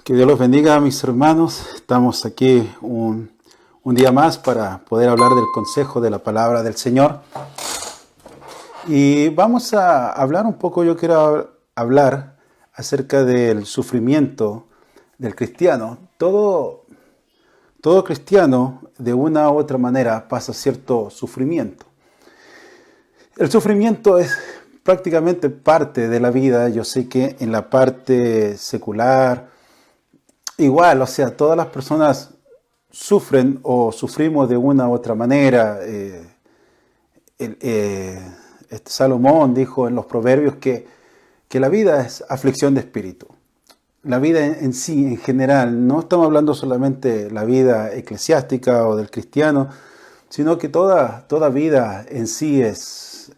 Que Dios los bendiga, mis hermanos. Estamos aquí un día más para poder hablar del consejo de la palabra del Señor. Y vamos a hablar un poco, yo quiero hablar acerca del sufrimiento del cristiano. Todo cristiano, de una u otra manera, pasa cierto sufrimiento. El sufrimiento es prácticamente parte de la vida. Yo sé que en la parte secular, igual, o sea, todas las personas sufren o sufrimos de una u otra manera. Salomón dijo en los Proverbios que la vida es aflicción de espíritu. La vida en sí, en general, no estamos hablando solamente de la vida eclesiástica o del cristiano, sino que toda vida en sí es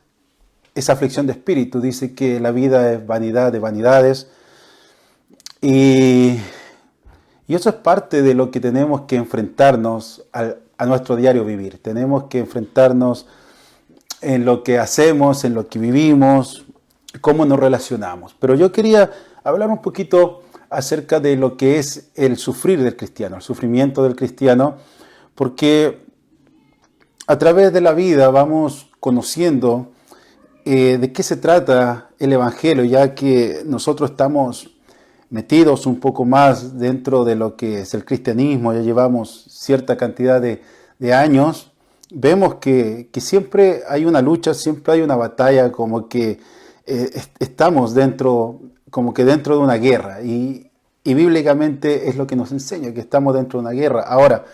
aflicción de espíritu. Dice que la vida es vanidad de vanidades y eso es parte de lo que tenemos que enfrentarnos a nuestro diario vivir. Tenemos que enfrentarnos en lo que hacemos, en lo que vivimos, cómo nos relacionamos. Pero yo quería hablar un poquito acerca de lo que es el sufrir del cristiano, el sufrimiento del cristiano, porque a través de la vida vamos conociendo de qué se trata el Evangelio, ya que nosotros estamos metidos un poco más dentro de lo que es el cristianismo, ya llevamos cierta cantidad de años. Vemos que siempre hay una lucha, siempre hay una batalla, como que estamos dentro de una guerra, y bíblicamente es lo que nos enseña, que estamos dentro de una guerra. Ahora,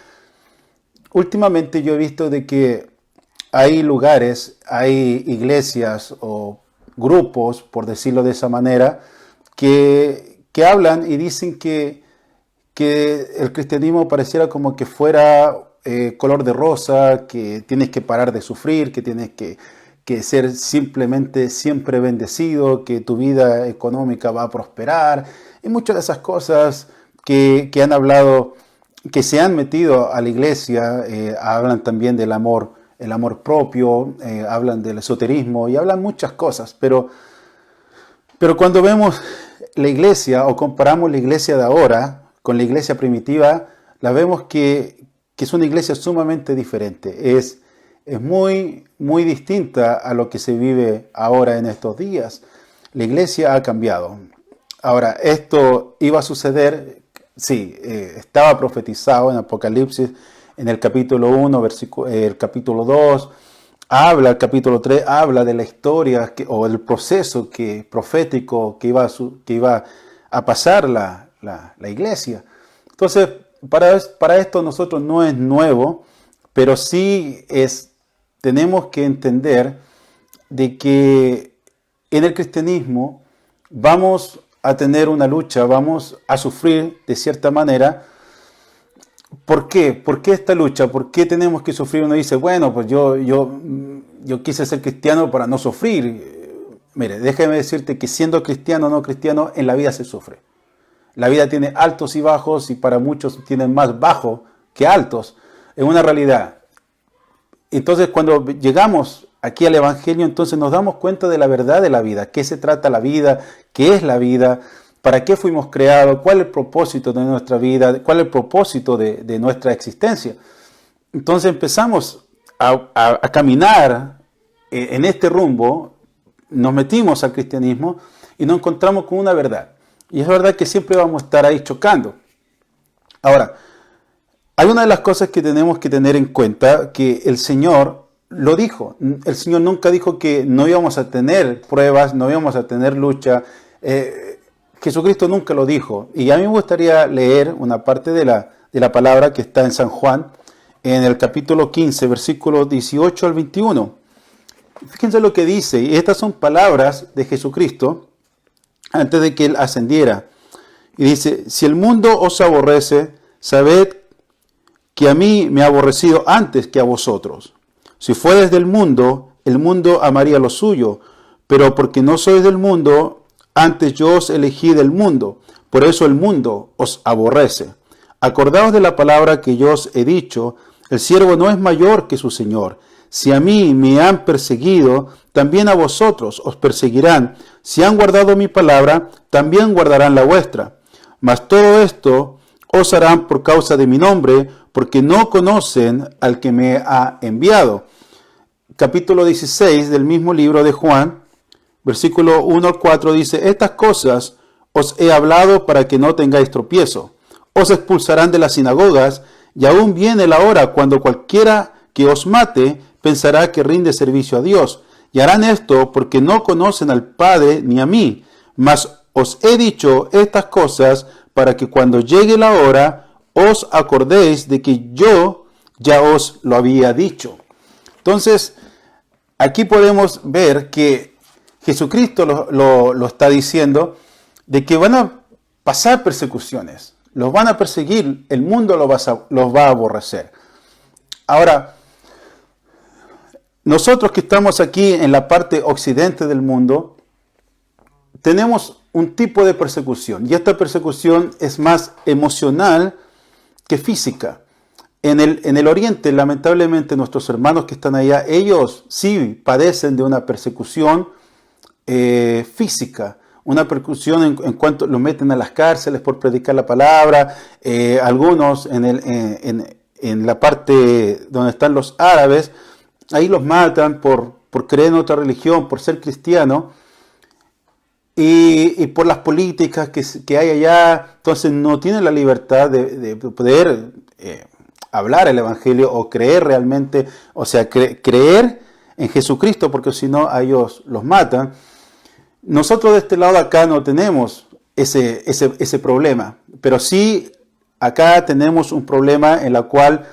últimamente yo he visto de que hay lugares, hay iglesias o grupos, por decirlo de esa manera, que hablan y dicen que el cristianismo pareciera como que fuera color de rosa, que tienes que parar de sufrir, que tienes que ser simplemente siempre bendecido, que tu vida económica va a prosperar, y muchas de esas cosas que han hablado, que se han metido a la iglesia. Hablan también del amor, el amor propio, hablan del esoterismo y hablan muchas cosas, pero cuando vemos la iglesia o comparamos la iglesia de ahora con la iglesia primitiva, la vemos que es una iglesia sumamente diferente. Es muy, muy distinta a lo que se vive ahora en estos días. La iglesia ha cambiado. Ahora, esto iba a suceder, sí, estaba profetizado en Apocalipsis, en el capítulo 1, el capítulo 2, el capítulo 3 habla de la historia o el proceso profético que iba a pasar la iglesia. Entonces, para esto nosotros no es nuevo, pero sí tenemos que entender de que en el cristianismo vamos a tener una lucha, vamos a sufrir de cierta manera. ¿Por qué? ¿Por qué esta lucha? ¿Por qué tenemos que sufrir? Uno dice, bueno, pues yo quise ser cristiano para no sufrir. Mire, déjame decirte que siendo cristiano o no cristiano, en la vida se sufre. La vida tiene altos y bajos, y para muchos tienen más bajos que altos. Es una realidad. Entonces, cuando llegamos aquí al Evangelio, entonces nos damos cuenta de la verdad de la vida. ¿Qué se trata la vida? ¿Qué es la vida? ¿Para qué fuimos creados? ¿Cuál es el propósito de nuestra vida? ¿Cuál es el propósito de nuestra existencia? Entonces empezamos a caminar en este rumbo, nos metimos al cristianismo y nos encontramos con una verdad. Y es verdad que siempre vamos a estar ahí chocando. Ahora, hay una de las cosas que tenemos que tener en cuenta, que el Señor lo dijo. El Señor nunca dijo que no íbamos a tener pruebas, no íbamos a tener lucha. Jesucristo nunca lo dijo. Y a mí me gustaría leer una parte de la palabra que está en San Juan, en el capítulo 15, versículos 18 al 21. Fíjense lo que dice, y estas son palabras de Jesucristo antes de que Él ascendiera. Y dice, si el mundo os aborrece, sabed que a mí me ha aborrecido antes que a vosotros. Si fueres del mundo, el mundo amaría lo suyo, pero porque no sois del mundo, antes yo os elegí del mundo, por eso el mundo os aborrece. Acordaos de la palabra que yo os he dicho, el siervo no es mayor que su señor. Si a mí me han perseguido, también a vosotros os perseguirán. Si han guardado mi palabra, también guardarán la vuestra. Mas todo esto os harán por causa de mi nombre, porque no conocen al que me ha enviado. Capítulo 16 del mismo libro de Juan, versículo 1 al 4 dice, estas cosas os he hablado para que no tengáis tropiezo. Os expulsarán de las sinagogas, y aún viene la hora cuando cualquiera que os mate pensará que rinde servicio a Dios. Y harán esto porque no conocen al Padre ni a mí. Mas os he dicho estas cosas para que cuando llegue la hora os acordéis de que yo ya os lo había dicho. Entonces, aquí podemos ver que Jesucristo lo está diciendo, de que van a pasar persecuciones, los van a perseguir, el mundo los va a aborrecer. Ahora, nosotros que estamos aquí en la parte occidente del mundo, tenemos un tipo de persecución, y esta persecución es más emocional que física. En el oriente, lamentablemente, nuestros hermanos que están allá, ellos sí padecen de una persecución física, una persecución en cuanto los meten a las cárceles por predicar la palabra, algunos en la parte donde están los árabes, ahí los matan por creer en otra religión, por ser cristiano, y por las políticas que hay allá, entonces no tienen la libertad de poder hablar el evangelio o creer realmente, o sea, creer en Jesucristo, porque si no a ellos los matan. Nosotros de este lado de acá no tenemos ese problema, pero sí acá tenemos un problema en la cual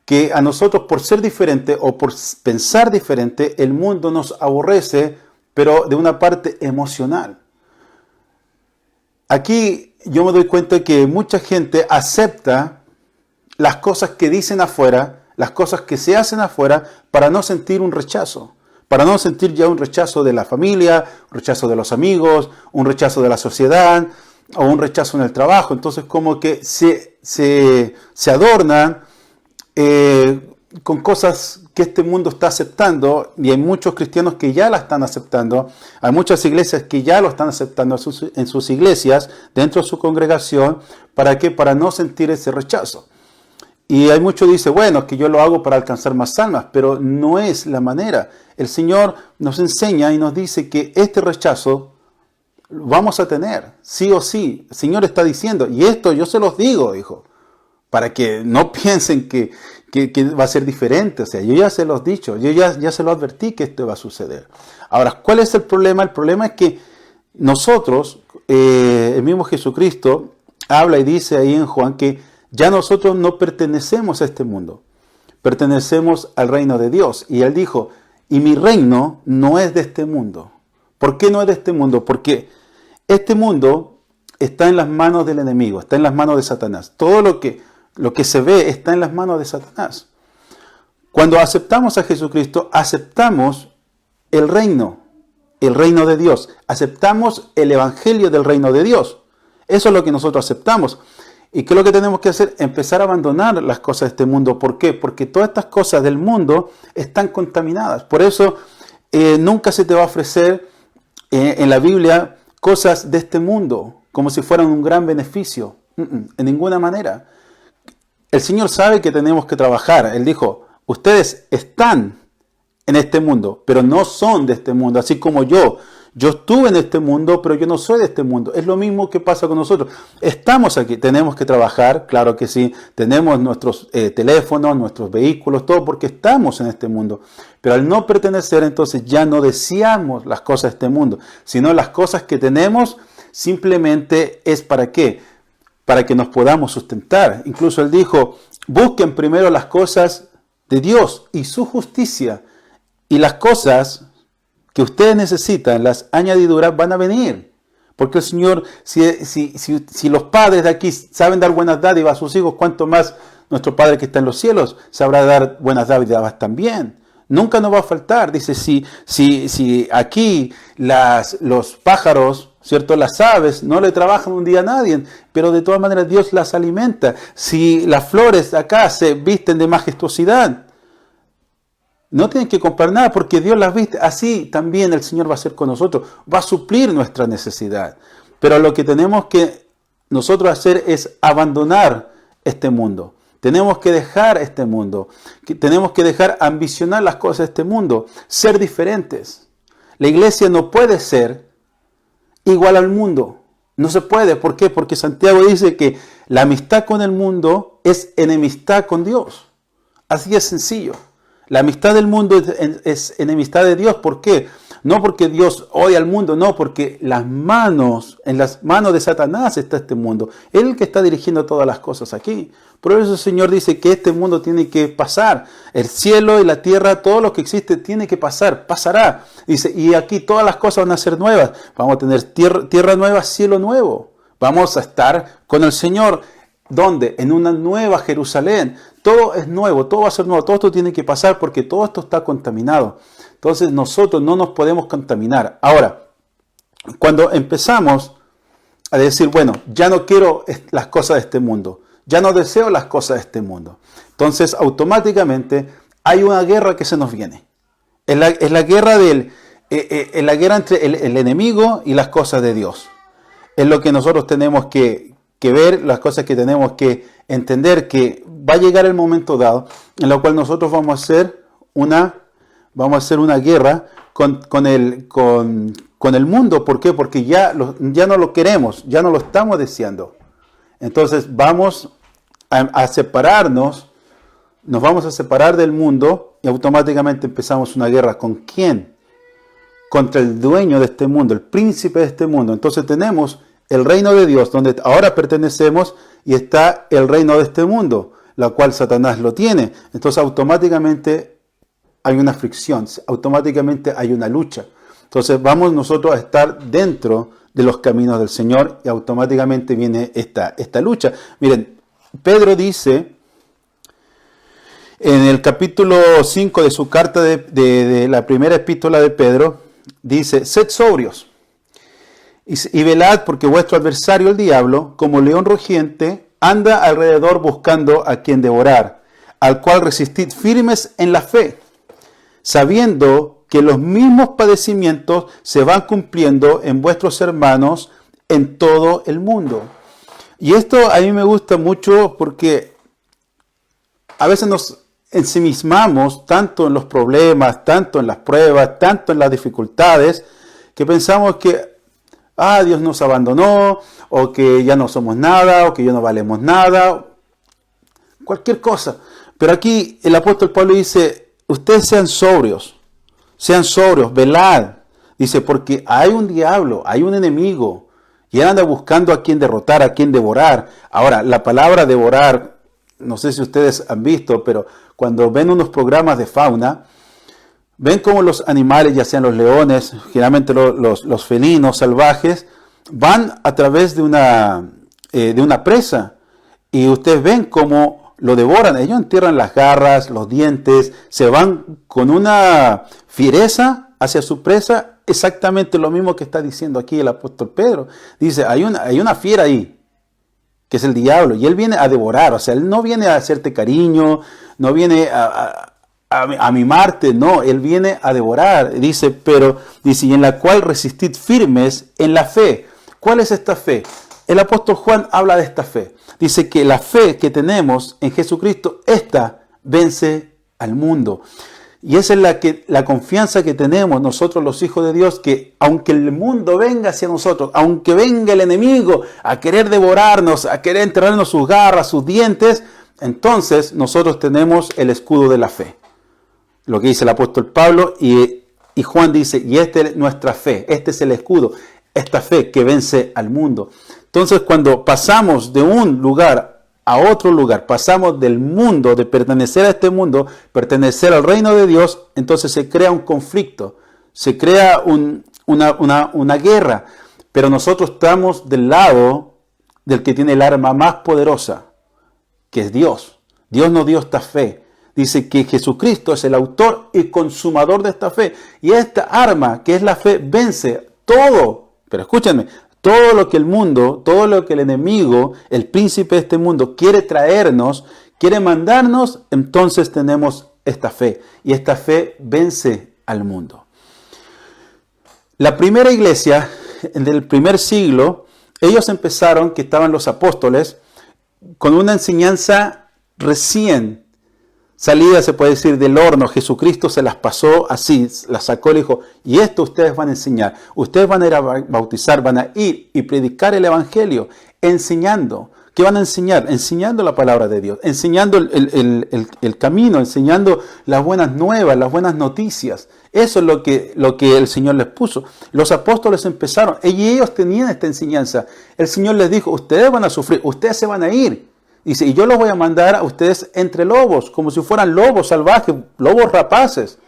que a nosotros por ser diferente o por pensar diferente, el mundo nos aborrece, pero de una parte emocional. Aquí yo me doy cuenta que mucha gente acepta las cosas que dicen afuera, las cosas que se hacen afuera, para no sentir un rechazo. Para no sentir ya un rechazo de la familia, un rechazo de los amigos, un rechazo de la sociedad o un rechazo en el trabajo. Entonces como que se adornan con cosas que este mundo está aceptando, y hay muchos cristianos que ya la están aceptando, hay muchas iglesias que ya lo están aceptando en sus iglesias, dentro de su congregación. ¿Para qué? Para no sentir ese rechazo. Y hay muchos que dicen, bueno, que yo lo hago para alcanzar más almas, pero no es la manera. El Señor nos enseña y nos dice que este rechazo lo vamos a tener, sí o sí. El Señor está diciendo, y esto yo se los digo, dijo, para que no piensen que va a ser diferente. O sea, yo ya se los he dicho, yo ya se lo advertí que esto va a suceder. Ahora, ¿cuál es el problema? El problema es que nosotros, el mismo Jesucristo habla y dice ahí en Juan que ya nosotros no pertenecemos a este mundo, pertenecemos al reino de Dios. Y Él dijo, y mi reino no es de este mundo. ¿Por qué no es de este mundo? Porque este mundo está en las manos del enemigo, está en las manos de Satanás. Todo lo que se ve está en las manos de Satanás. Cuando aceptamos a Jesucristo, aceptamos el reino de Dios. Aceptamos el evangelio del reino de Dios. Eso es lo que nosotros aceptamos. ¿Y qué es lo que tenemos que hacer? Empezar a abandonar las cosas de este mundo. ¿Por qué? Porque todas estas cosas del mundo están contaminadas. Por eso nunca se te va a ofrecer en la Biblia cosas de este mundo como si fueran un gran beneficio. En ninguna manera. El Señor sabe que tenemos que trabajar. Él dijo, ustedes están en este mundo, pero no son de este mundo, así como yo. Yo estuve en este mundo, pero yo no soy de este mundo. Es lo mismo que pasa con nosotros. Estamos aquí, tenemos que trabajar, claro que sí. Tenemos nuestros teléfonos, nuestros vehículos, todo porque estamos en este mundo. Pero al no pertenecer, entonces ya no deseamos las cosas de este mundo, sino las cosas que tenemos simplemente es para qué, para que nos podamos sustentar. Incluso Él dijo, busquen primero las cosas de Dios y su justicia, y las cosas que ustedes necesitan, las añadiduras van a venir. Porque el Señor, si los padres de aquí saben dar buenas dádivas a sus hijos, ¿cuánto más nuestro Padre que está en los cielos sabrá dar buenas dádivas también? Nunca nos va a faltar. Dice, si aquí los pájaros, ¿cierto? Las aves no le trabajan un día a nadie, pero de todas maneras Dios las alimenta. Si las flores acá se visten de majestuosidad, no tienen que comprar nada porque Dios las viste. Así también el Señor va a hacer con nosotros. Va a suplir nuestra necesidad. Pero lo que tenemos que nosotros hacer es abandonar este mundo. Tenemos que dejar este mundo. Tenemos que dejar ambicionar las cosas de este mundo. Ser diferentes. La iglesia no puede ser igual al mundo. No se puede. ¿Por qué? Porque Santiago dice que la amistad con el mundo es enemistad con Dios. Así es sencillo. La amistad del mundo es enemistad de Dios. ¿Por qué? No porque Dios odia al mundo, no, porque en las manos de Satanás está este mundo. Él es el que está dirigiendo todas las cosas aquí. Por eso el Señor dice que este mundo tiene que pasar. El cielo y la tierra, todo lo que existe tiene que pasar, pasará. Dice, y aquí todas las cosas van a ser nuevas. Vamos a tener tierra nueva, cielo nuevo. Vamos a estar con el Señor. ¿Dónde? En una nueva Jerusalén. Todo es nuevo, todo va a ser nuevo. Todo esto tiene que pasar porque todo esto está contaminado. Entonces nosotros no nos podemos contaminar. Ahora, cuando empezamos a decir, bueno, ya no quiero las cosas de este mundo, ya no deseo las cosas de este mundo, entonces automáticamente hay una guerra que se nos viene. Es la guerra entre el enemigo y las cosas de Dios. Es lo que nosotros tenemos que ver, las cosas que tenemos que entender, que va a llegar el momento dado en el cual nosotros vamos a hacer una guerra con el mundo. ¿Por qué? Porque ya no lo queremos, ya no lo estamos deseando. Entonces vamos a separarnos, nos vamos a separar del mundo y automáticamente empezamos una guerra. ¿Con quién? Contra el dueño de este mundo, el príncipe de este mundo. Entonces tenemos el reino de Dios, donde ahora pertenecemos, y está el reino de este mundo, la cual Satanás lo tiene. Entonces automáticamente hay una fricción, automáticamente hay una lucha. Entonces vamos nosotros a estar dentro de los caminos del Señor y automáticamente viene esta lucha. Miren, Pedro dice en el capítulo 5 de su carta de la primera epístola de Pedro, dice, sed sobrios y velad, porque vuestro adversario el diablo, como león rugiente, anda alrededor buscando a quien devorar, al cual resistid firmes en la fe, sabiendo que los mismos padecimientos se van cumpliendo en vuestros hermanos en todo el mundo. Y esto a mí me gusta mucho porque a veces nos ensimismamos tanto en los problemas, tanto en las pruebas, tanto en las dificultades, que pensamos que Dios nos abandonó, o que ya no somos nada, o que ya no valemos nada, cualquier cosa. Pero aquí el apóstol Pablo dice, ustedes sean sobrios, velad. Dice, porque hay un diablo, hay un enemigo, y él anda buscando a quien derrotar, a quien devorar. Ahora, la palabra devorar, no sé si ustedes han visto, pero cuando ven unos programas de fauna, ven cómo los animales, ya sean los leones, generalmente los felinos salvajes, van a través de una presa, y ustedes ven cómo lo devoran. Ellos entierran las garras, los dientes, se van con una fiereza hacia su presa, exactamente lo mismo que está diciendo aquí el apóstol Pedro. Dice, hay una fiera ahí, que es el diablo, y él viene a devorar. O sea, él no viene a hacerte cariño, no viene a mimarte, no, él viene a devorar. Dice, y en la cual resistid firmes en la fe. ¿Cuál es esta fe? El apóstol Juan habla de esta fe. Dice que la fe que tenemos en Jesucristo, esta vence al mundo. Y esa es la confianza que tenemos nosotros los hijos de Dios, que aunque el mundo venga hacia nosotros, aunque venga el enemigo a querer devorarnos, a querer enterrarnos sus garras, sus dientes, entonces nosotros tenemos el escudo de la fe. Lo que dice el apóstol Pablo, y Juan dice, y esta es nuestra fe, este es el escudo, esta fe que vence al mundo. Entonces cuando pasamos de un lugar a otro lugar, pasamos del mundo, de pertenecer a este mundo, pertenecer al reino de Dios, entonces se crea un conflicto, se crea una guerra, pero nosotros estamos del lado del que tiene el arma más poderosa, que es Dios. Dios nos dio esta fe. Dice que Jesucristo es el autor y consumador de esta fe. Y esta arma, que es la fe, vence todo. Pero escúchenme, todo lo que el mundo, todo lo que el enemigo, el príncipe de este mundo quiere traernos, quiere mandarnos, entonces tenemos esta fe. Y esta fe vence al mundo. La primera iglesia del primer siglo ellos empezaron, que estaban los apóstoles, con una enseñanza recién salida, se puede decir, del horno. Jesucristo se las pasó así, las sacó y le dijo, y esto ustedes van a enseñar. Ustedes van a ir a bautizar, van a ir y predicar el evangelio, enseñando. ¿Qué van a enseñar? Enseñando la palabra de Dios, enseñando el camino, enseñando las buenas nuevas, las buenas noticias. Eso es lo que el Señor les puso. Los apóstoles empezaron, y ellos tenían esta enseñanza. El Señor les dijo, ustedes van a sufrir, ustedes se van a ir. Dice, y yo los voy a mandar a ustedes entre lobos, como si fueran lobos salvajes, lobos rapaces.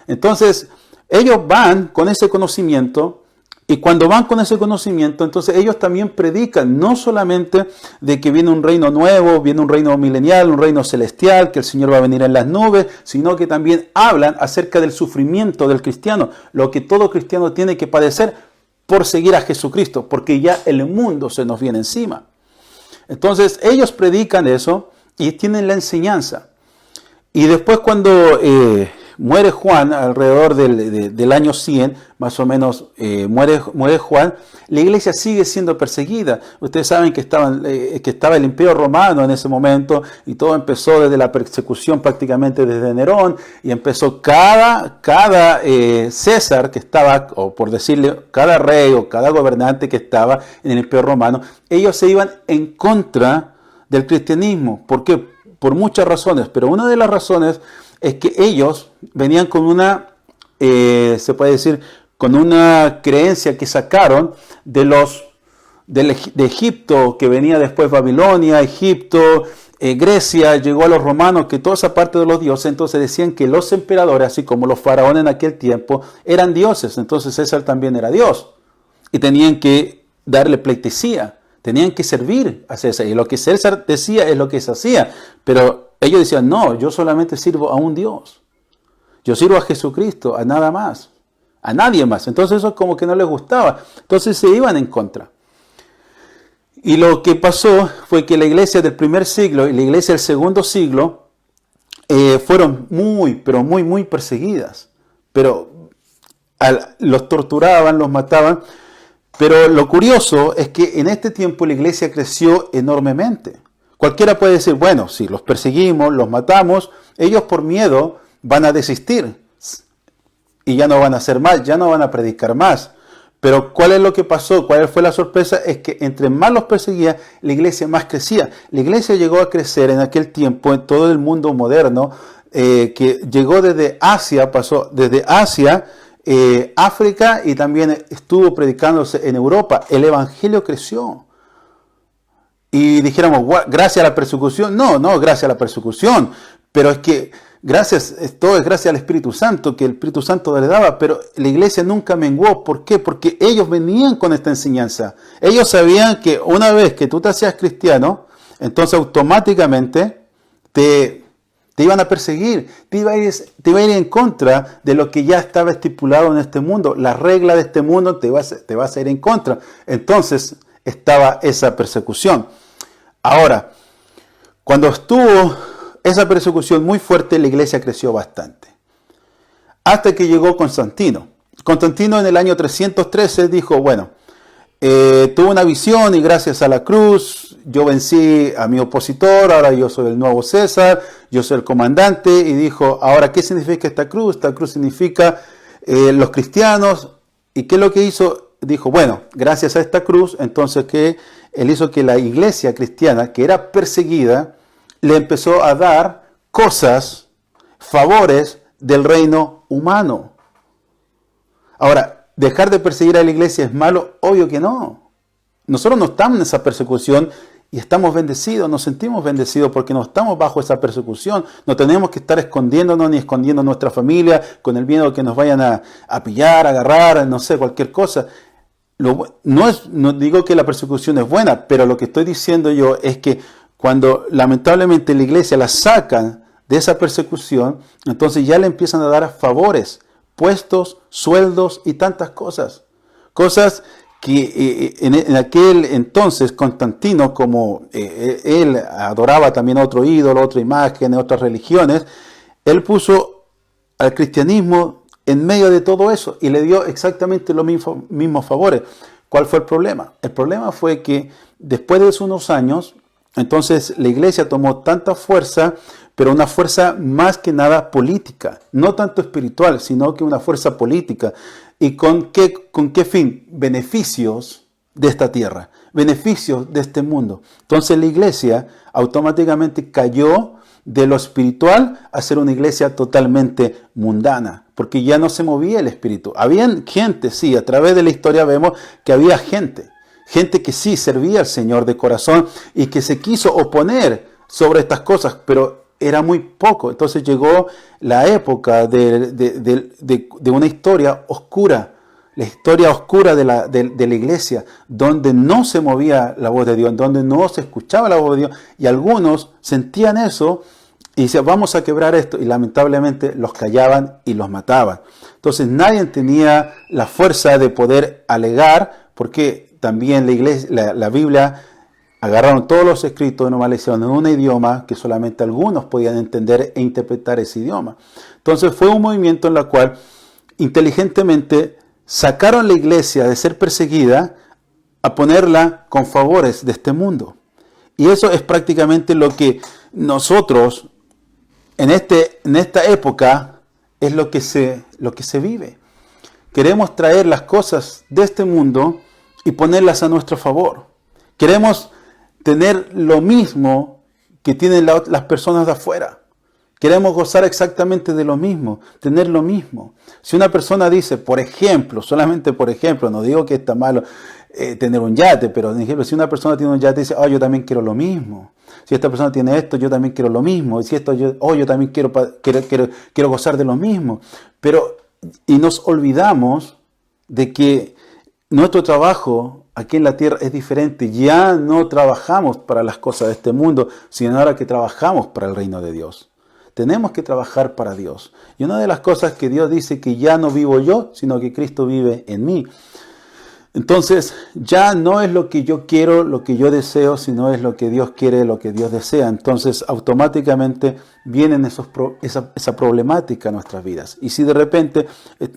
Entonces, ellos van con ese conocimiento. Y cuando van con ese conocimiento, entonces ellos también predican, no solamente de que viene un reino nuevo, viene un reino milenial, un reino celestial, que el Señor va a venir en las nubes, sino que también hablan acerca del sufrimiento del cristiano, lo que todo cristiano tiene que padecer por seguir a Jesucristo, porque ya el mundo se nos viene encima. Entonces ellos predican eso y tienen la enseñanza. Y después cuando muere Juan, alrededor del año 100, más o menos, muere Juan, la iglesia sigue siendo perseguida. Ustedes saben que estaba el Imperio Romano en ese momento, y todo empezó desde la persecución prácticamente desde Nerón, y empezó cada César que estaba, o por decirle, cada rey o cada gobernante que estaba en el Imperio Romano, ellos se iban en contra del cristianismo. ¿Por qué? Por muchas razones, pero una de las razones es que ellos venían con una, se puede decir, con una creencia que sacaron de Egipto, que venía después Babilonia, Egipto, Grecia, llegó a los romanos, que toda esa parte de los dioses. Entonces decían que los emperadores, así como los faraones en aquel tiempo, eran dioses. Entonces César también era Dios, y tenían que darle pleitesía, tenían que servir a César, y lo que César decía es lo que se hacía. Pero ellos decían, no, yo solamente sirvo a un Dios. Yo sirvo a Jesucristo, a nada más, a nadie más. Entonces eso como que no les gustaba. Entonces se iban en contra. Y lo que pasó fue que la iglesia del primer siglo y la iglesia del segundo siglo fueron pero muy perseguidas. Pero los torturaban, los mataban. Pero lo curioso es que en este tiempo la iglesia creció enormemente. Cualquiera puede decir, bueno, si los perseguimos, los matamos, ellos por miedo van a desistir y ya no van a hacer más, ya no van a predicar más. Pero ¿cuál es lo que pasó? ¿Cuál fue la sorpresa? Es que entre más los perseguía, la iglesia más crecía. La iglesia llegó a crecer en aquel tiempo en todo el mundo moderno, que llegó desde Asia, pasó desde Asia, África, y también estuvo predicándose en Europa. El evangelio creció. Y dijéramos, gracias a la persecución. No, gracias a la persecución. Pero es que todo es gracias al Espíritu Santo, que el Espíritu Santo le daba. Pero la iglesia nunca menguó. ¿Por qué? Porque ellos venían con esta enseñanza. Ellos sabían que una vez que tú te hacías cristiano, entonces automáticamente te iban a perseguir. Te iba a ir en contra de lo que ya estaba estipulado en este mundo. La regla de este mundo te vas a ir en contra. Entonces estaba esa persecución. Ahora, cuando estuvo esa persecución muy fuerte, la iglesia creció bastante. Hasta que llegó Constantino. Constantino en el año 313 dijo, bueno, tuve una visión y gracias a la cruz yo vencí a mi opositor, ahora yo soy el nuevo César, yo soy el comandante. Y dijo, ahora, ¿qué significa esta cruz? Esta cruz significa los cristianos. ¿Y qué es lo que hizo? Dijo, bueno, gracias a esta cruz, entonces que él hizo que la iglesia cristiana, que era perseguida, le empezó a dar cosas, favores del reino humano. Ahora, ¿dejar de perseguir a la iglesia es malo? Obvio que no. Nosotros no estamos en esa persecución y estamos bendecidos, nos sentimos bendecidos porque no estamos bajo esa persecución. No tenemos que estar escondiéndonos ni escondiendo a nuestra familia con el miedo de que nos vayan a pillar, a agarrar, no sé, cualquier cosa. No digo que la persecución es buena, pero lo que estoy diciendo yo es que cuando lamentablemente la iglesia la sacan de esa persecución, entonces ya le empiezan a dar favores, puestos, sueldos y tantas cosas. Cosas que en aquel entonces Constantino, como él adoraba también a otro ídolo, otra imagen, otras religiones, él puso al cristianismo en medio de todo eso y le dio exactamente los mismos favores. ¿Cuál fue el problema? El problema fue que después de unos años, entonces la iglesia tomó tanta fuerza, pero una fuerza más que nada política, no tanto espiritual, sino que una fuerza política. ¿Y con qué fin? Beneficios de esta tierra, beneficios de este mundo. Entonces la iglesia automáticamente cayó de lo espiritual a ser una iglesia totalmente mundana, porque ya no se movía el espíritu. Había gente, sí, a través de la historia vemos que había gente que sí servía al Señor de corazón y que se quiso oponer sobre estas cosas, pero era muy poco. Entonces llegó la época de una historia oscura, la historia oscura de la iglesia, donde no se movía la voz de Dios, donde no se escuchaba la voz de Dios, y algunos sentían eso y decían, vamos a quebrar esto, y lamentablemente los callaban y los mataban. Entonces nadie tenía la fuerza de poder alegar, porque también la iglesia, la Biblia, agarraron todos los escritos y normalizaron en un idioma que solamente algunos podían entender e interpretar ese idioma. Entonces fue un movimiento en el cual inteligentemente sacaron la iglesia de ser perseguida a ponerla con favores de este mundo. Y eso es prácticamente lo que nosotros en esta época es lo que se vive. Queremos traer las cosas de este mundo y ponerlas a nuestro favor. Queremos tener lo mismo que tienen las personas de afuera. Queremos gozar exactamente de lo mismo, tener lo mismo. Si una persona dice, por ejemplo, solamente por ejemplo, no digo que está malo tener un yate, pero por ejemplo, si una persona tiene un yate y dice, yo también quiero lo mismo. Si esta persona tiene esto, yo también quiero lo mismo. Y si esto, yo también quiero gozar de lo mismo. Y nos olvidamos de que nuestro trabajo aquí en la tierra es diferente. Ya no trabajamos para las cosas de este mundo, sino ahora que trabajamos para el reino de Dios. Tenemos que trabajar para Dios. Y una de las cosas que Dios dice que ya no vivo yo, sino que Cristo vive en mí. Entonces, ya no es lo que yo quiero, lo que yo deseo, sino es lo que Dios quiere, lo que Dios desea. Entonces, automáticamente vienen esa problemática en nuestras vidas. Y si de repente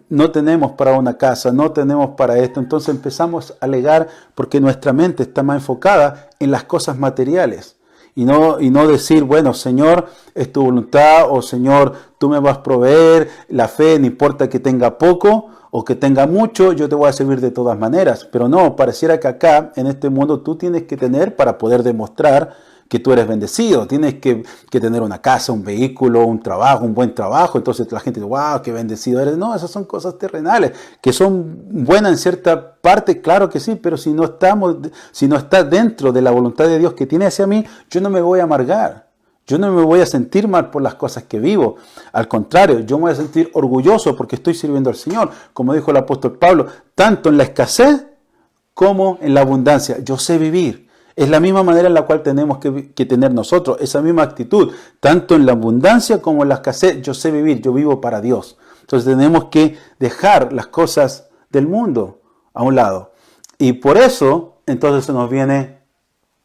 no tenemos para una casa, no tenemos para esto, entonces empezamos a alegar porque nuestra mente está más enfocada en las cosas materiales. Y no decir, bueno, Señor, es tu voluntad, o Señor, tú me vas a proveer la fe, no importa que tenga poco o que tenga mucho, yo te voy a servir de todas maneras. Pero no, pareciera que acá, en este mundo, tú tienes que tener para poder demostrar que tú eres bendecido. Tienes que tener una casa, un vehículo, un trabajo, un buen trabajo. Entonces la gente dice, wow, qué bendecido eres. No, esas son cosas terrenales, que son buenas en cierta parte, claro que sí, pero si no está dentro de la voluntad de Dios que tiene hacia mí, yo no me voy a amargar. Yo no me voy a sentir mal por las cosas que vivo. Al contrario, yo me voy a sentir orgulloso porque estoy sirviendo al Señor. Como dijo el apóstol Pablo, tanto en la escasez como en la abundancia. Yo sé vivir. Es la misma manera en la cual tenemos que tener nosotros, esa misma actitud. Tanto en la abundancia como en la escasez, yo sé vivir, yo vivo para Dios. Entonces tenemos que dejar las cosas del mundo a un lado. Y por eso, entonces se nos viene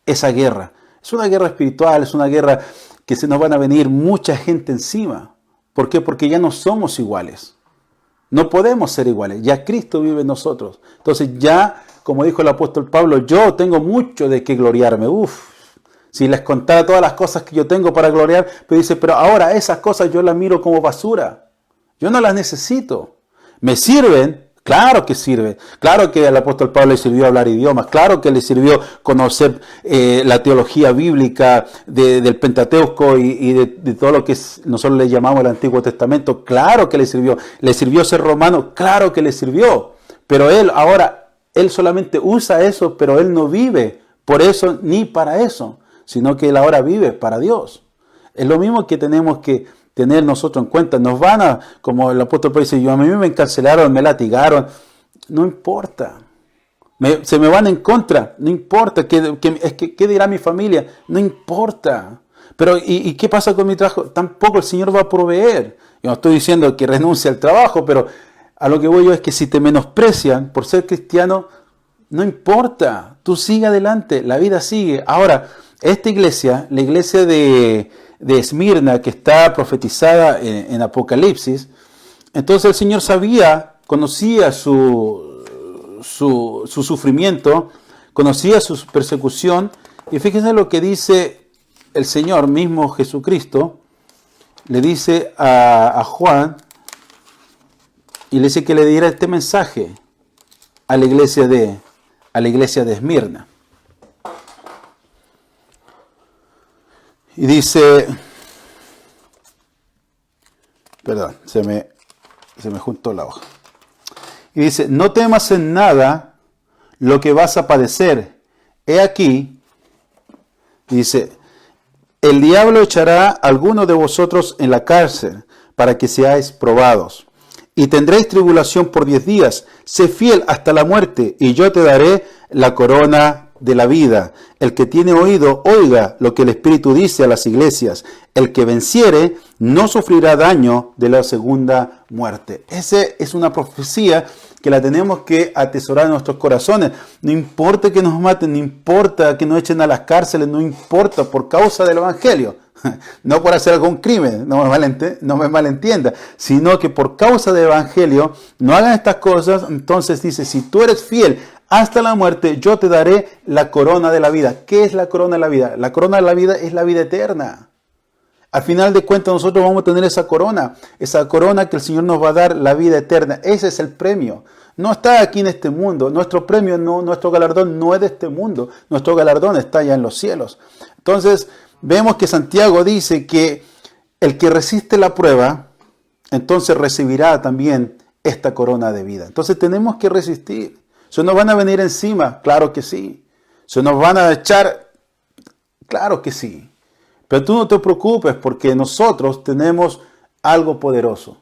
esa guerra. Es una guerra espiritual, es una guerra que se nos van a venir mucha gente encima. ¿Por qué? Porque ya no somos iguales. No podemos ser iguales. Ya Cristo vive en nosotros. Entonces ya, como dijo el apóstol Pablo, yo tengo mucho de qué gloriarme. Si les contara todas las cosas que yo tengo para gloriar, pero dice, pero ahora esas cosas yo las miro como basura. Yo no las necesito. ¿Me sirven? Claro que sirve. Claro que al apóstol Pablo le sirvió hablar idiomas. Claro que le sirvió conocer la teología bíblica del Pentateuco y de todo lo que nosotros le llamamos el Antiguo Testamento. Claro que le sirvió. Le sirvió ser romano. Claro que le sirvió. Pero él solamente usa eso, pero él no vive por eso ni para eso, sino que él ahora vive para Dios. Es lo mismo que tenemos que tener nosotros en cuenta. Nos van a, como el apóstol Pablo dice, a mí me encarcelaron, me latigaron, no importa. Se me van en contra, no importa. ¿Qué dirá mi familia? No importa. Pero ¿y qué pasa con mi trabajo? Tampoco el Señor va a proveer. Yo no estoy diciendo que renuncie al trabajo, pero a lo que voy yo es que si te menosprecian por ser cristiano, no importa. Tú sigue adelante, la vida sigue. Ahora, esta iglesia, la iglesia de Esmirna, que está profetizada en Apocalipsis, entonces el Señor conocía su su sufrimiento, conocía su persecución. Y fíjense lo que dice el Señor mismo Jesucristo. Le dice a Juan, y le dice que le diera este mensaje a la iglesia de Esmirna. Y dice, perdón, se me juntó la hoja. Y dice, no temas en nada lo que vas a padecer. He aquí, dice, el diablo echará a alguno de vosotros en la cárcel para que seáis probados. Y tendréis tribulación por 10 días. Sé fiel hasta la muerte, y yo te daré la corona de la vida. El que tiene oído, oiga lo que el Espíritu dice a las iglesias. El que venciere no sufrirá daño de la segunda muerte. Esa es una profecía que la tenemos que atesorar en nuestros corazones. No importa que nos maten, no importa que nos echen a las cárceles, no importa, por causa del Evangelio. No por hacer algún crimen, no me malentienda, sino que por causa del Evangelio no hagan estas cosas. Entonces dice, si tú eres fiel hasta la muerte, yo te daré la corona de la vida. ¿Qué es la corona de la vida? La corona de la vida es la vida eterna. Al final de cuentas nosotros vamos a tener esa corona que el Señor nos va a dar, la vida eterna. Ese es el premio. No está aquí en este mundo. Nuestro premio, nuestro galardón no es de este mundo. Nuestro galardón está allá en los cielos. Entonces, vemos que Santiago dice que el que resiste la prueba, entonces recibirá también esta corona de vida. Entonces tenemos que resistir. ¿Se nos van a venir encima? Claro que sí. ¿Se nos van a echar? Claro que sí. Pero tú no te preocupes, porque nosotros tenemos algo poderoso.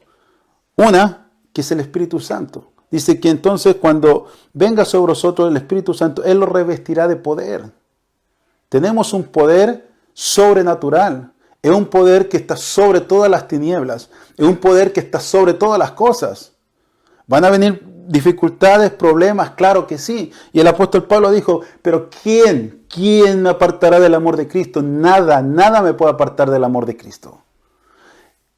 Una, que es el Espíritu Santo. Dice que entonces cuando venga sobre nosotros el Espíritu Santo, Él lo revestirá de poder. Tenemos un poder sobrenatural. Es un poder que está sobre todas las tinieblas. Es un poder que está sobre todas las cosas. ¿Van a venir dificultades, problemas? Claro que sí. Y el apóstol Pablo dijo, pero ¿quién me apartará del amor de Cristo? Nada me puede apartar del amor de Cristo.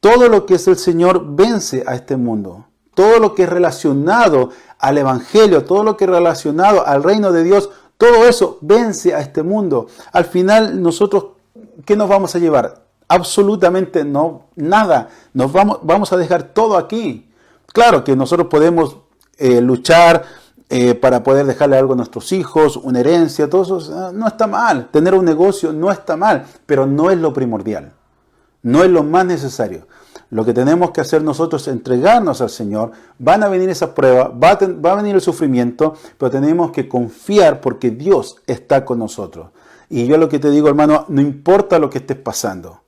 Todo lo que es el Señor vence a este mundo. Todo lo que es relacionado al Evangelio, todo lo que es relacionado al reino de Dios, todo eso vence a este mundo. Al final nosotros, ¿qué nos vamos a llevar? Absolutamente no, nada. Vamos a dejar todo aquí. Claro que nosotros podemos luchar para poder dejarle algo a nuestros hijos, una herencia, todo eso no está mal. Tener un negocio no está mal, pero no es lo primordial. No es lo más necesario. Lo que tenemos que hacer nosotros es entregarnos al Señor. Van a venir esas pruebas, va a venir el sufrimiento, pero tenemos que confiar porque Dios está con nosotros. Y yo lo que te digo, hermano, no importa lo que estés pasando,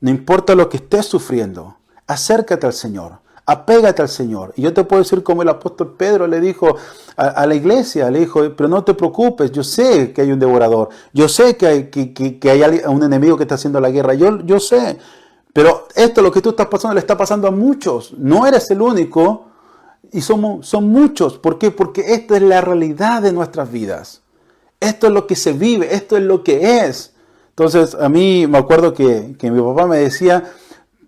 no importa lo que estés sufriendo, acércate al Señor, apégate al Señor. Y yo te puedo decir como el apóstol Pedro le dijo a la iglesia, le dijo, pero no te preocupes, yo sé que hay un devorador, yo sé que hay un enemigo que está haciendo la guerra, yo sé. Pero esto, lo que tú estás pasando, le está pasando a muchos. No eres el único y son muchos. ¿Por qué? Porque esta es la realidad de nuestras vidas. Esto es lo que se vive, esto es lo que es. Entonces, a mí me acuerdo que mi papá me decía,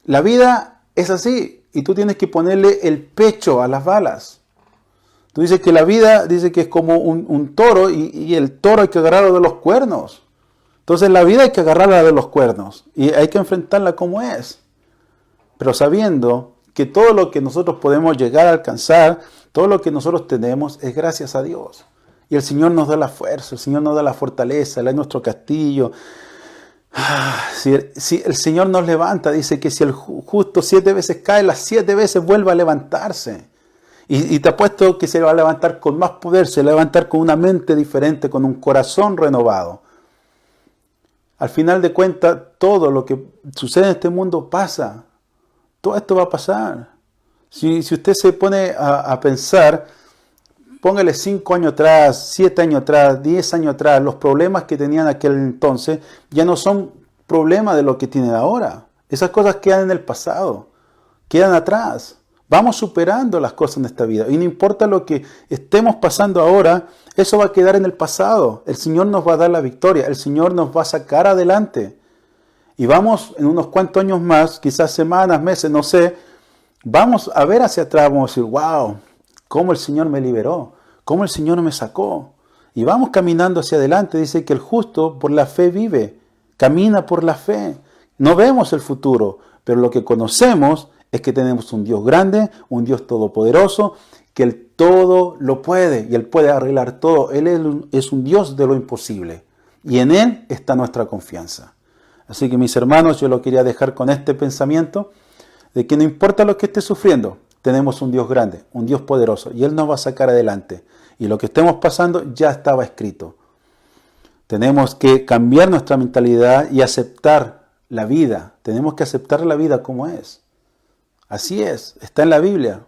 la vida es así y tú tienes que ponerle el pecho a las balas. Tú dices que la vida, dice que es como un toro y el toro hay que agarrarlo de los cuernos. Entonces la vida hay que agarrarla de los cuernos y hay que enfrentarla como es. Pero sabiendo que todo lo que nosotros podemos llegar a alcanzar, todo lo que nosotros tenemos es gracias a Dios. Y el Señor nos da la fuerza, el Señor nos da la fortaleza, Él es nuestro castillo. Si el Señor nos levanta, dice que si el justo 7 veces cae, las 7 veces vuelve a levantarse. Y te apuesto que se va a levantar con más poder, se va a levantar con una mente diferente, con un corazón renovado. Al final de cuentas, todo lo que sucede en este mundo pasa. Todo esto va a pasar. Si usted se pone a pensar, póngale 5 años atrás, 7 años atrás, 10 años atrás, los problemas que tenían aquel entonces ya no son problemas de lo que tienen ahora. Esas cosas quedan en el pasado, quedan atrás. Vamos superando las cosas en esta vida. Y no importa lo que estemos pasando ahora, eso va a quedar en el pasado. El Señor nos va a dar la victoria. El Señor nos va a sacar adelante. Y vamos en unos cuantos años más, quizás semanas, meses, no sé, vamos a ver hacia atrás, vamos a decir, wow, cómo el Señor me liberó, cómo el Señor me sacó. Y vamos caminando hacia adelante. Dice que el justo por la fe vive, camina por la fe. No vemos el futuro, pero lo que conocemos es que tenemos un Dios grande, un Dios todopoderoso, que Él todo lo puede y Él puede arreglar todo. Él es un Dios de lo imposible y en Él está nuestra confianza. Así que mis hermanos, yo lo quería dejar con este pensamiento de que no importa lo que esté sufriendo, tenemos un Dios grande, un Dios poderoso y Él nos va a sacar adelante. Y lo que estemos pasando ya estaba escrito. Tenemos que cambiar nuestra mentalidad y aceptar la vida. Tenemos que aceptar la vida como es. Así es, está en la Biblia.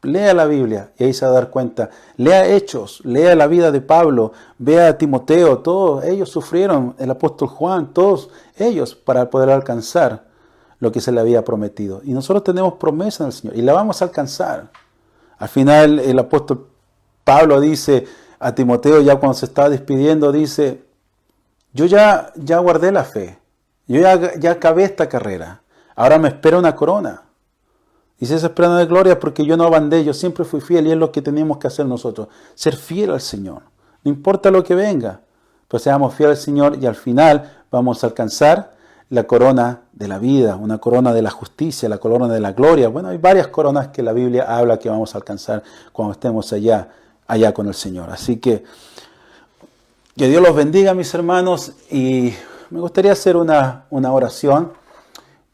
Lea la Biblia y ahí se va a dar cuenta. Lea Hechos, lea la vida de Pablo, vea a Timoteo, todos ellos sufrieron, el apóstol Juan, todos ellos para poder alcanzar lo que se le había prometido. Y nosotros tenemos promesa en el Señor y la vamos a alcanzar. Al final el apóstol Pablo dice a Timoteo, ya cuando se estaba despidiendo, dice, yo ya guardé la fe, yo ya acabé esta carrera, ahora me espera una corona. Dice, esa esperanza de gloria porque yo no abandé, yo siempre fui fiel y es lo que tenemos que hacer nosotros, ser fiel al Señor. No importa lo que venga, pues seamos fieles al Señor y al final vamos a alcanzar la corona de la vida, una corona de la justicia, la corona de la gloria. Bueno, hay varias coronas que la Biblia habla que vamos a alcanzar cuando estemos allá con el Señor. Así que Dios los bendiga, mis hermanos, y me gustaría hacer una oración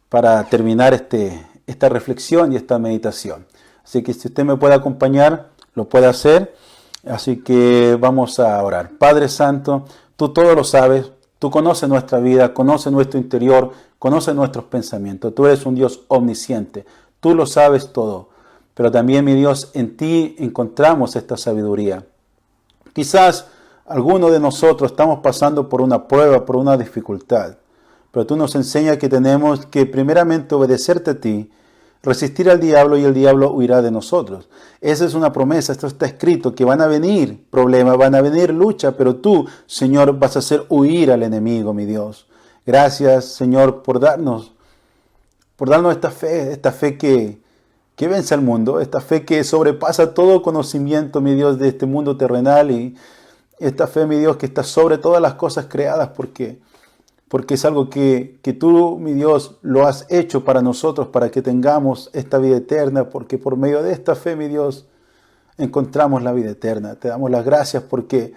para terminar esta reflexión y esta meditación. Así que si usted me puede acompañar, lo puede hacer. Así que vamos a orar. Padre Santo, tú todo lo sabes, tú conoces nuestra vida, conoces nuestro interior, conoces nuestros pensamientos. Tú eres un Dios omnisciente, tú lo sabes todo. Pero también, mi Dios, en ti encontramos esta sabiduría. Quizás algunos de nosotros estamos pasando por una prueba, por una dificultad. Pero tú nos enseñas que tenemos que primeramente obedecerte a ti, resistir al diablo y el diablo huirá de nosotros. Esa es una promesa, esto está escrito, que van a venir problemas, van a venir luchas, pero tú, Señor, vas a hacer huir al enemigo, mi Dios. Gracias, Señor, por darnos esta fe que vence al mundo, esta fe que sobrepasa todo conocimiento, mi Dios, de este mundo terrenal y esta fe, mi Dios, que está sobre todas las cosas creadas porque es algo que tú, mi Dios, lo has hecho para nosotros, para que tengamos esta vida eterna, porque por medio de esta fe, mi Dios, encontramos la vida eterna. Te damos las gracias porque,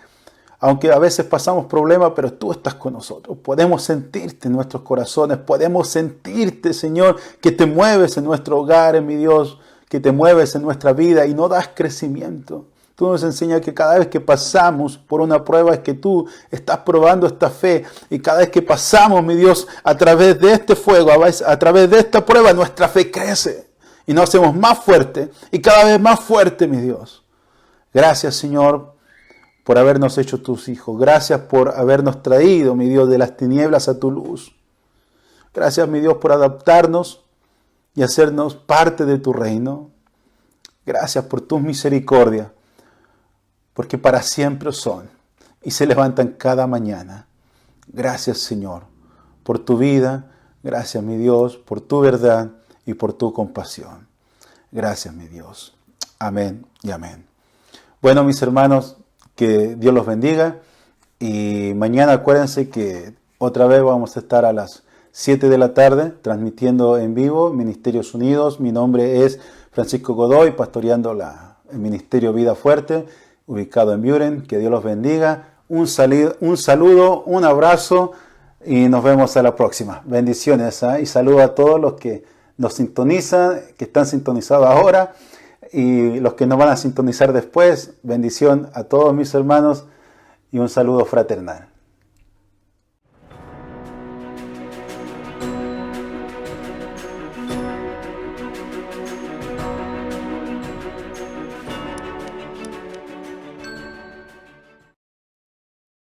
aunque a veces pasamos problemas, pero tú estás con nosotros. Podemos sentirte en nuestros corazones, podemos sentirte, Señor, que te mueves en nuestro hogar, mi Dios, que te mueves en nuestra vida y no das crecimiento. Tú nos enseñas que cada vez que pasamos por una prueba es que tú estás probando esta fe. Y cada vez que pasamos, mi Dios, a través de este fuego, a través de esta prueba, nuestra fe crece. Y nos hacemos más fuerte y cada vez más fuerte, mi Dios. Gracias, Señor, por habernos hecho tus hijos. Gracias por habernos traído, mi Dios, de las tinieblas a tu luz. Gracias, mi Dios, por adaptarnos y hacernos parte de tu reino. Gracias por tus misericordias. Porque para siempre son y se levantan cada mañana. Gracias, Señor, por tu vida. Gracias, mi Dios, por tu verdad y por tu compasión. Gracias, mi Dios. Amén y amén. Bueno, mis hermanos, que Dios los bendiga. Y mañana acuérdense que otra vez vamos a estar a las 7 de la tarde transmitiendo en vivo Ministerios Unidos. Mi nombre es Francisco Godoy, pastoreando el Ministerio Vida Fuerte, ubicado en Buren. Que Dios los bendiga. Un saludo, un abrazo y nos vemos a la próxima. Bendiciones, y saludo a todos los que nos sintonizan, que están sintonizados ahora y los que nos van a sintonizar después. Bendición a todos mis hermanos y un saludo fraternal.